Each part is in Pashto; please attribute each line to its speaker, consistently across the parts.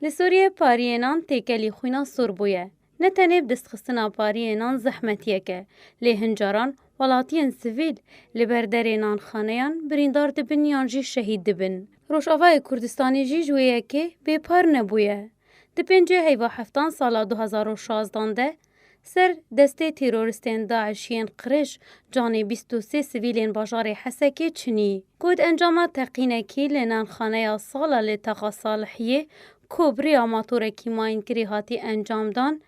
Speaker 1: لسوریه پاریینان تکلی خوینا سور بویه. نه تنه بدستخستنا پاریینان زحمتیه که لی هنجاران ولاتین سیویل لبردرینان خانیان بریندار دبن یانجی شهید دبن. روشاوای کردستانی جی جویه که بپار نبویه. دپنجه هیوا 7 سالا 2016 ده سر دسته تیروریستین داعشین قرش جانی 23 سیویلین باجار حسکی چنی. کود انجام تقینکی لنان خانه سالا لتقا صالحیه کوبری آماتور کیماین کری هاتی انجام دان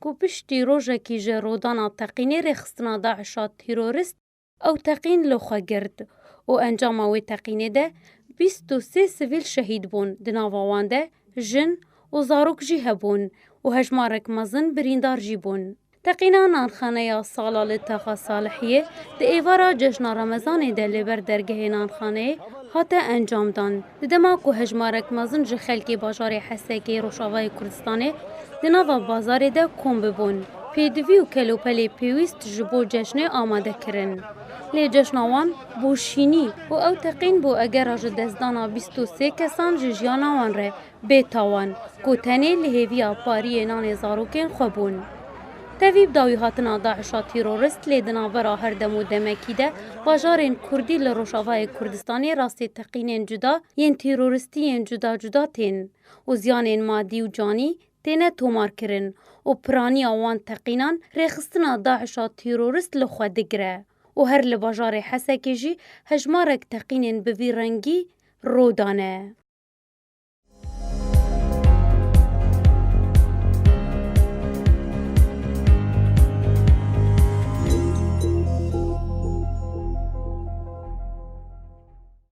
Speaker 1: کو پشتی روژه کی جرودانا تقینی رخصتنا داعشات تیروریست او تقین لخوا گرد و انجام اوی تقینی ده 23 سیویل شهید بون دناوان ده جن و زاروک جی هبون و هجمارک مزن بریندار جی بون. تقینا نانخانه سالا لتقا صالحیه ده ایوارا جشن رمضان ده لبر درگه نانخانه هاته انجام دان. دما کو هجمارک مزن جی خلکی باجار حسکی روشاوای کردستانه دناوا بازار ده کم ببون. پیدوی و کلوپلی پیویست جبو جشن آماده کرن. لی جشنوان بوشینی و او تقین بو اگر اج دزدانا 23 کسان جیانا وان ره بیتاوان کو تنه لهویا پاری نان زاروکین خوبون. تویب داوی هاتنا داعشا تیرورست لی دنابرا هر دمو دمکی ده باجارین کردی لروشاوای کردستانی راستی تقینین جدا ین تیرورستین جدا تین و زیانین مادی و جانی تینه تومار کرن و پرانی آوان تقینان رخصتنا داعشا تیرورست لخوا دگره و هر لباجار حسکی جی هجمارک تقینین بوی رنگی رودانه.